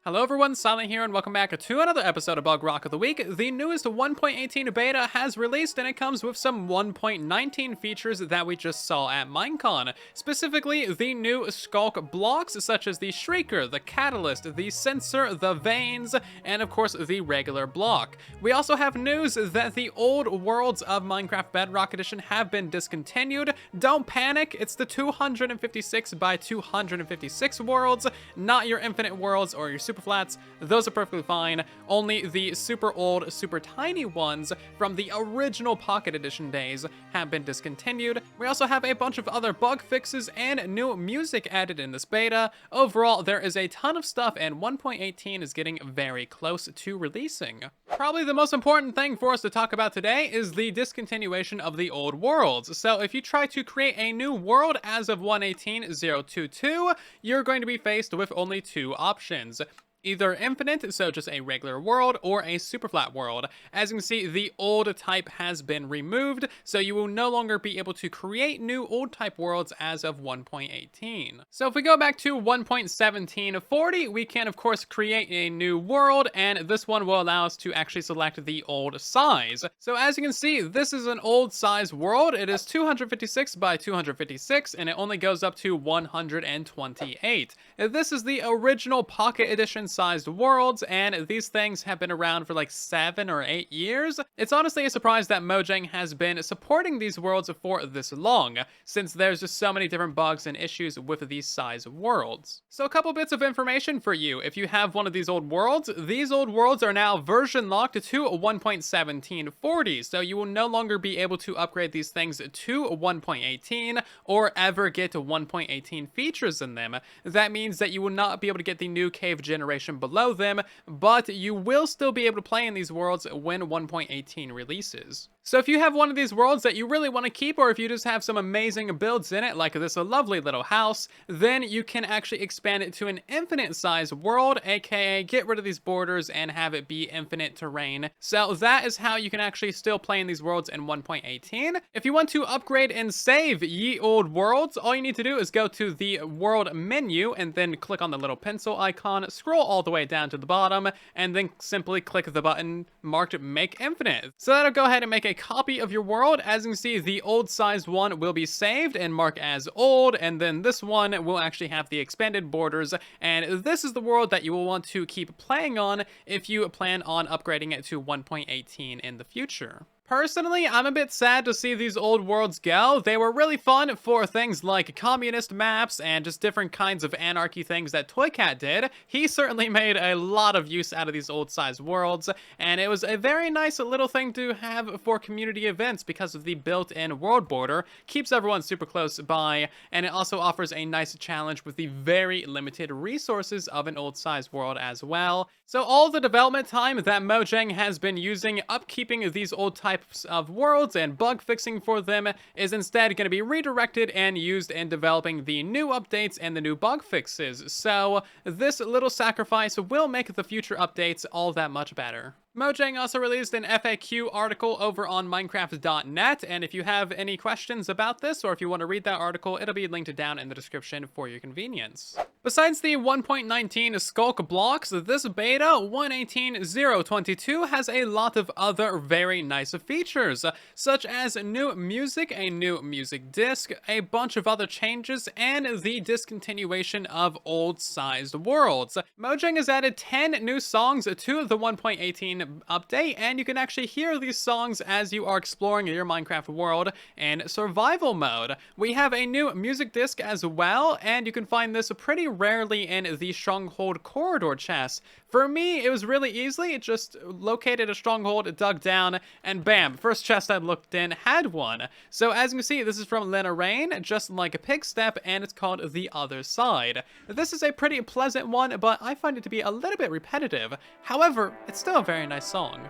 Hello everyone, Silent here, and welcome back to another episode of Bug Rock of the Week. The newest 1.18 beta has released, and it comes with some 1.19 features that we just saw at Minecon. Specifically, the new Sculk Blocks, such as the Shrieker, the Catalyst, the Sensor, the Veins, and of course the regular block. We also have news that the old worlds of Minecraft Bedrock Edition have been discontinued. Don't panic, it's the 256 by 256 worlds, not your infinite worlds or your super flats. Those are perfectly fine. Only the super old, super tiny ones from the original Pocket Edition days have been discontinued. We also have a bunch of other bug fixes and new music added in this beta. Overall, there is a ton of stuff, and 1.18 is getting very close to releasing. Probably the most important thing for us to talk about today is the discontinuation of the old worlds. So if you try to create a new world as of 1.18.022, you're going to be faced with only two options. Either infinite, so just a regular world, or a super flat world. As you can see, the old type has been removed, so you will no longer be able to create new old type worlds as of 1.18. So if we go back to 1.1740, we can of course create a new world, and this one will allow us to actually select the old size. So as you can see, this is an old size world. It is 256 by 256, and it only goes up to 128. This is the original Pocket Edition sized worlds, and these things have been around for like 7 or 8 years. It's honestly a surprise that Mojang has been supporting these worlds for this long, since there's just so many different bugs and issues with these size worlds. So a couple bits of information for you. If you have one of these old worlds are now version locked to 1.1740, so you will no longer be able to upgrade these things to 1.18 or ever get to 1.18 features in them. That means that you will not be able to get the new cave generation below them, but you will still be able to play in these worlds when 1.18 releases. So if you have one of these worlds that you really want to keep, or if you just have some amazing builds in it, like this lovely little house, then you can actually expand it to an infinite size world, aka get rid of these borders and have it be infinite terrain. So that is how you can actually still play in these worlds in 1.18. If you want to upgrade and save ye old worlds, all you need to do is go to the world menu and then click on the little pencil icon, scroll all the way down to the bottom, and then simply click the button marked Make Infinite. So that'll go ahead and make a copy of your world. As you can see, the old sized one will be saved and marked as old, and then this one will actually have the expanded borders, and this is the world that you will want to keep playing on if you plan on upgrading it to 1.18 in the future. Personally, I'm a bit sad to see these old worlds go. They were really fun for things like communist maps and just different kinds of anarchy things that Toycat did. He certainly made a lot of use out of these old size worlds, and it was a very nice little thing to have for community events because of the built-in world border. Keeps everyone super close by, and it also offers a nice challenge with the very limited resources of an old size world as well. So all the development time that Mojang has been using upkeeping these old types of worlds and bug fixing for them is instead going to be redirected and used in developing the new updates and the new bug fixes. So this little sacrifice will make the future updates all that much better. Mojang also released an FAQ article over on Minecraft.net, and if you have any questions about this, or if you want to read that article, it'll be linked down in the description for your convenience. Besides the 1.19 Sculk Blocks, this beta 1.18.022 has a lot of other very nice features, such as new music, a new music disc, a bunch of other changes, and the discontinuation of old-sized worlds. Mojang has added 10 new songs to the 1.18 update, and you can actually hear these songs as you are exploring your Minecraft world in survival mode. We have a new music disc as well, and you can find this pretty rarely in the Stronghold corridor chests. For me, it was really easy. It just located a stronghold, dug down, and bam, first chest I looked in had one. So as you can see, this is from Lena Rain, just like a pig step, and it's called The Other Side. This is a pretty pleasant one, but I find it to be a little bit repetitive. However, it's still a very nice song.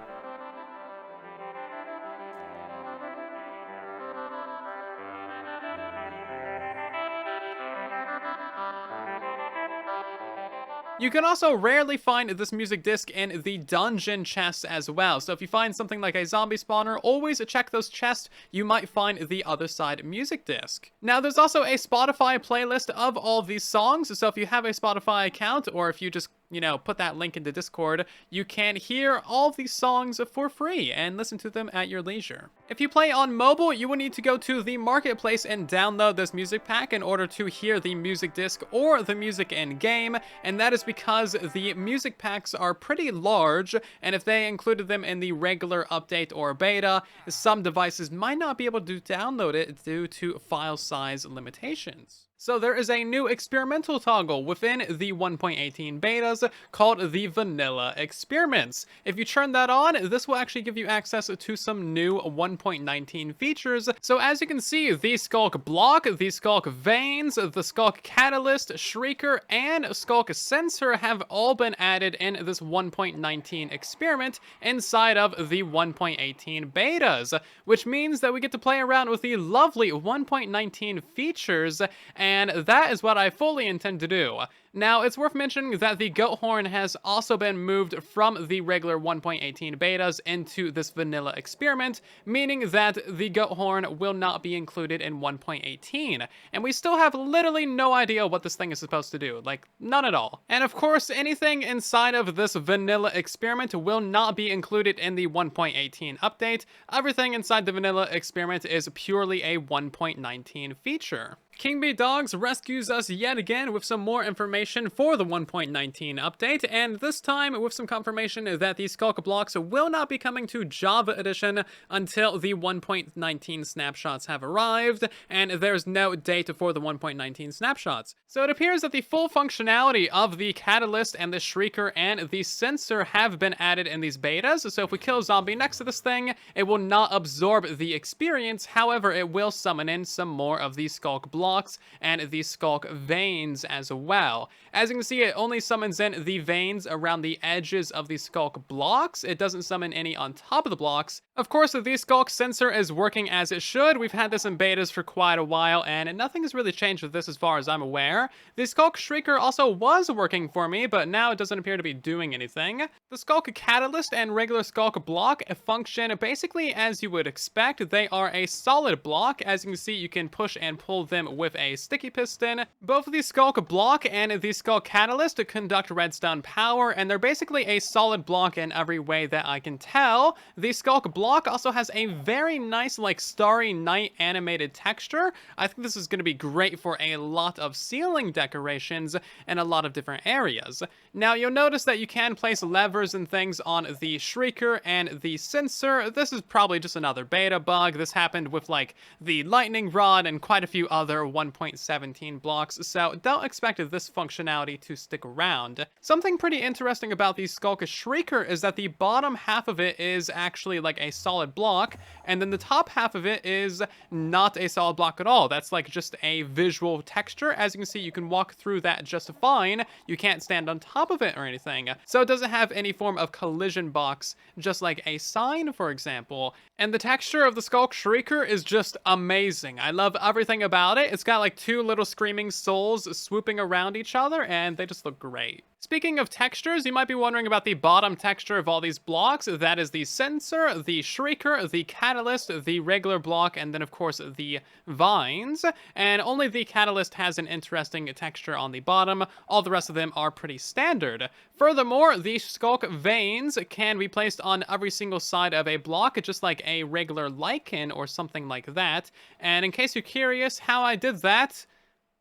You can also rarely find this music disc in the dungeon chests as well. So if you find something like a zombie spawner, always check those chests. You might find the Other Side music disc. Now, there's also a Spotify playlist of all of these songs. So if you have a Spotify account, or if you just put that link into Discord, you can hear all of these songs for free and listen to them at your leisure. If you play on mobile, you will need to go to the marketplace and download this music pack in order to hear the music disc or the music in game, and that is because the music packs are pretty large, and if they included them in the regular update or beta, some devices might not be able to download it due to file size limitations. So there is a new experimental toggle within the 1.18 betas called the Vanilla Experiments. If you turn that on, this will actually give you access to some new 1.19 features. So as you can see, the Sculk Block, the Sculk Veins, the Sculk Catalyst, Shrieker, and Sculk Sensor have all been added in this 1.19 experiment inside of the 1.18 betas, which means that we get to play around with the lovely 1.19 features, and that is what I fully intend to do. Now, it's worth mentioning that the goat horn has also been moved from the regular 1.18 betas into this vanilla experiment, meaning that the goat horn will not be included in 1.18. And we still have literally no idea what this thing is supposed to do, like, none at all. And of course, anything inside of this vanilla experiment will not be included in the 1.18 update. Everything inside the vanilla experiment is purely a 1.19 feature. King B Dogs rescues us yet again with some more information for the 1.19 update, and this time with some confirmation that the Sculk Blocks will not be coming to Java Edition until the 1.19 snapshots have arrived, and there's no date for the 1.19 snapshots. So it appears that the full functionality of the Catalyst and the Shrieker and the Sensor have been added in these betas, so if we kill a zombie next to this thing, it will not absorb the experience, however it will summon in some more of the Sculk Blocks and the Sculk Veins as well. As you can see, it only summons in the veins around the edges of the Sculk Blocks. It doesn't summon any on top of the blocks. Of course, the Sculk Sensor is working as it should. We've had this in betas for quite a while, and nothing has really changed with this as far as I'm aware. The Sculk Shrieker also was working for me, but now it doesn't appear to be doing anything. The Sculk Catalyst and regular Sculk Block function basically as you would expect. They are a solid block. As you can see, you can push and pull them with a sticky piston. Both the Sculk Block and the Sculk Catalyst conduct redstone power, and they're basically a solid block in every way that I can tell. The Sculk Block also has a very nice, like, Starry Night animated texture. I think this is going to be great for a lot of ceiling decorations in a lot of different areas. Now, you'll notice that you can place levers and things on the Shrieker and the Sensor. This is probably just another beta bug. This happened with, like, the Lightning Rod and quite a few other 1.17 blocks, so don't expect this functionality to stick around. Something pretty interesting about the Sculk Shrieker is that the bottom half of it is actually like a solid block, and then the top half of it is not a solid block at all. That's like just a visual texture. As you can see, you can walk through that just fine. You can't stand on top of it or anything. So it doesn't have any form of collision box, just like a sign, for example. And the texture of the Sculk Shrieker is just amazing. I love everything about it. It's got like two little screaming souls swooping around each other, and they just look great. Speaking of textures, you might be wondering about the bottom texture of all these blocks. That is the Sensor, the Shrieker, the Catalyst, the regular block, and then of course the Vines. And only the Catalyst has an interesting texture on the bottom. All the rest of them are pretty standard. Furthermore, the Sculk Veins can be placed on every single side of a block, just like a regular lichen or something like that. And in case you're curious how I did that,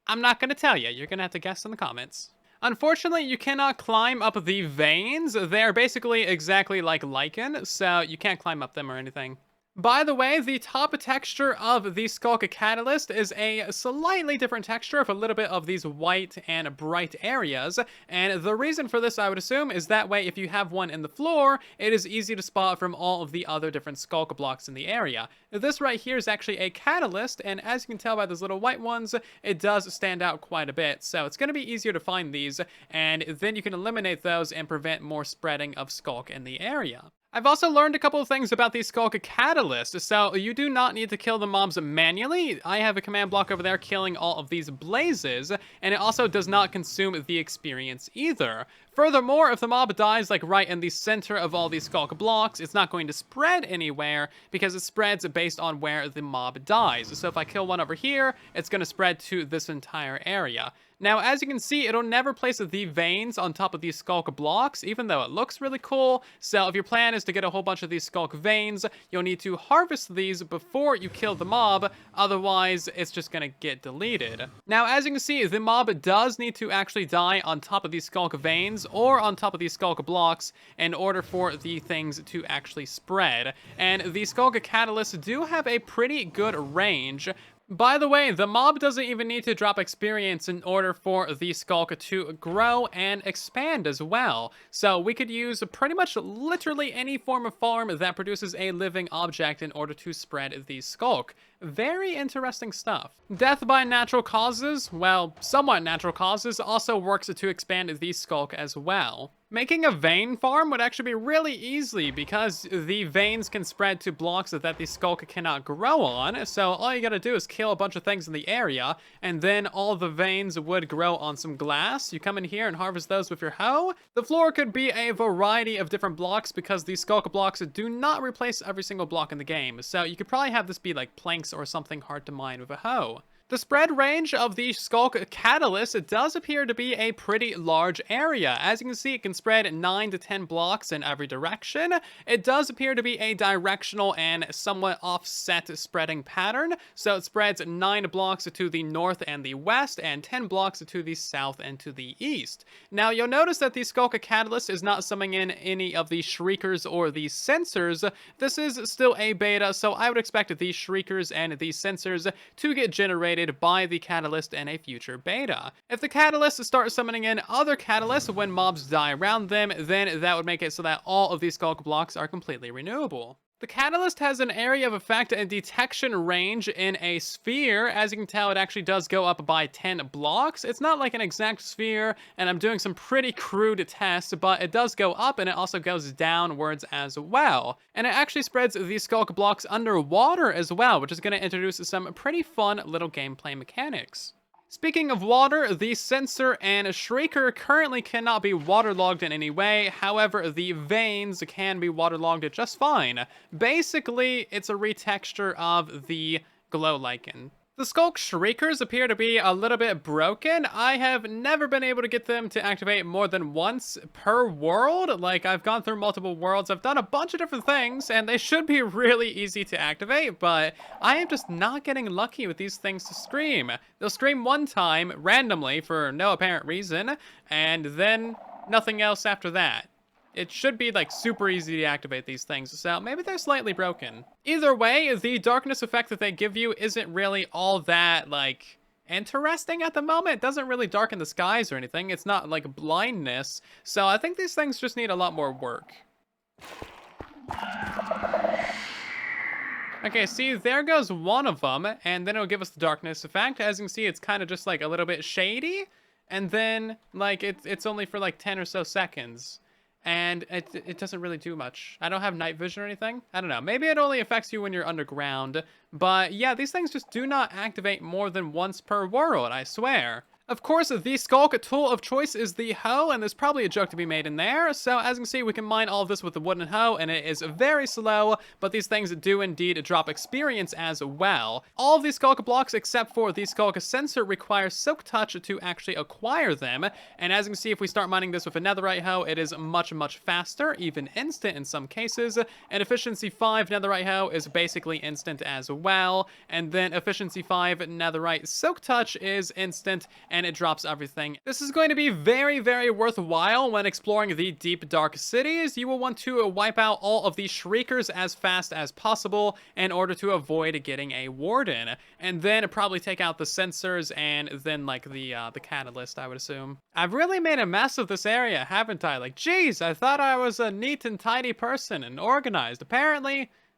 I'm not going to tell you. You're going to have to guess in the comments. Unfortunately, you cannot climb up the veins. They're basically exactly like lichen, so you can't climb up them or anything. By the way, the top texture of the Sculk Catalyst is a slightly different texture of a little bit of these white and bright areas, and the reason for this, I would assume, is that way if you have one in the floor, it is easy to spot from all of the other different Sculk blocks in the area. This right here is actually a Catalyst, and as you can tell by those little white ones, it does stand out quite a bit, so it's going to be easier to find these, and then you can eliminate those and prevent more spreading of Sculk in the area. I've also learned a couple of things about the Sculk Catalyst, so you do not need to kill the mobs manually. I have a command block over there killing all of these blazes, and it also does not consume the experience either. Furthermore, if the mob dies like right in the center of all these Sculk blocks, it's not going to spread anywhere because it spreads based on where the mob dies. So if I kill one over here, it's going to spread to this entire area. Now, as you can see, it'll never place the veins on top of these Sculk blocks, even though it looks really cool. So if your plan is to get a whole bunch of these Sculk veins, you'll need to harvest these before you kill the mob, otherwise it's just gonna get deleted. Now, as you can see, the mob does need to actually die on top of these Sculk veins or on top of these Sculk blocks in order for the things to actually spread. And the Sculk catalysts do have a pretty good range. By the way, the mob doesn't even need to drop experience in order for the Sculk to grow and expand as well. So we could use pretty much literally any form of farm that produces a living object in order to spread the Sculk. Very interesting stuff. Death by natural causes, well, somewhat natural causes, also works to expand the Sculk as well. Making a vein farm would actually be really easy because the veins can spread to blocks that the Sculk cannot grow on, so all you gotta do is kill a bunch of things in the area, and then all the veins would grow on some glass. You come in here and harvest those with your hoe. The floor could be a variety of different blocks because the Sculk blocks do not replace every single block in the game, so you could probably have this be like planks or something hard to mine with a hoe. The spread range of the Sculk catalyst does appear to be a pretty large area. As you can see, it can spread 9 to 10 blocks in every direction. It does appear to be a directional and somewhat offset spreading pattern. So it spreads 9 blocks to the north and the west, and 10 blocks to the south and to the east. Now, you'll notice that the Sculk catalyst is not summoning in any of the shriekers or the sensors. This is still a beta, so I would expect these shriekers and these sensors to get generated by the catalyst in a future beta. If the catalysts start summoning in other catalysts when mobs die around them, then that would make it so that all of these Sculk blocks are completely renewable. The catalyst has an area of effect and detection range in a sphere. As you can tell, it actually does go up by 10 blocks. It's not like an exact sphere, and I'm doing some pretty crude tests, but it does go up and it also goes downwards as well. And it actually spreads these Sculk blocks underwater as well, which is going to introduce some pretty fun little gameplay mechanics. Speaking of water, the sensor and shrieker currently cannot be waterlogged in any way. However, the veins can be waterlogged just fine. Basically, it's a retexture of the glow lichen. The Sculk Shriekers appear to be a little bit broken. I have never been able to get them to activate more than once per world. Like, I've gone through multiple worlds, I've done a bunch of different things, and they should be really easy to activate, but I am just not getting lucky with these things to scream. They'll scream one time, randomly, for no apparent reason, and then nothing else after that. It should be like super easy to activate these things, so maybe they're slightly broken. Either way, the darkness effect that they give you isn't really all that like interesting at the moment. It doesn't really darken the skies or anything. It's not like blindness, so I think these things just need a lot more work. Okay, see, there goes one of them, and then it'll give us the darkness effect. As you can see, it's kind of just like a little bit shady, and then like it's only for like 10 or so seconds. And it doesn't really do much. I don't have night vision or anything. I don't know. Maybe it only affects you when you're underground. But yeah, these things just do not activate more than once per world, I swear. Of course, the Sculk tool of choice is the hoe, and there's probably a joke to be made in there. So as you can see, we can mine all of this with the wooden hoe, and it is very slow, but these things do indeed drop experience as well. All of these Sculk blocks, except for the Sculk sensor, require Silk Touch to actually acquire them. And as you can see, if we start mining this with a netherite hoe, it is much, much faster, even instant in some cases. And efficiency 5 netherite hoe is basically instant as well. And then efficiency 5 netherite Silk Touch is instant, and it drops everything. This is going to be very, very worthwhile when exploring the Deepdark cities. You will want to wipe out all of these shriekers as fast as possible in order to avoid getting a Warden, and then probably take out the sensors and then like the catalyst, I would assume. I've really made a mess of this area, haven't I? Like, geez, I thought I was a neat and tidy person and organized.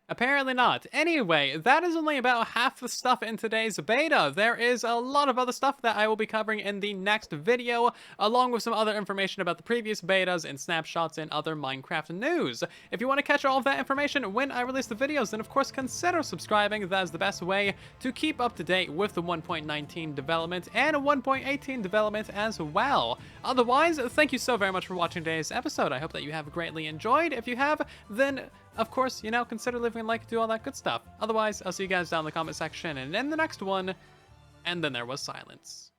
Apparently not. Anyway, that is only about half the stuff in today's beta. There is a lot of other stuff that I will be covering in the next video, along with some other information about the previous betas and snapshots and other Minecraft news. If you want to catch all of that information when I release the videos, then of course consider subscribing. That is the best way to keep up to date with the 1.19 development and 1.18 development as well. Otherwise, thank you so very much for watching today's episode. I hope that you have greatly enjoyed. If you have, then of course, you know, consider leaving a like, do all that good stuff. Otherwise, I'll see you guys down in the comment section and in the next one. And then there was silence.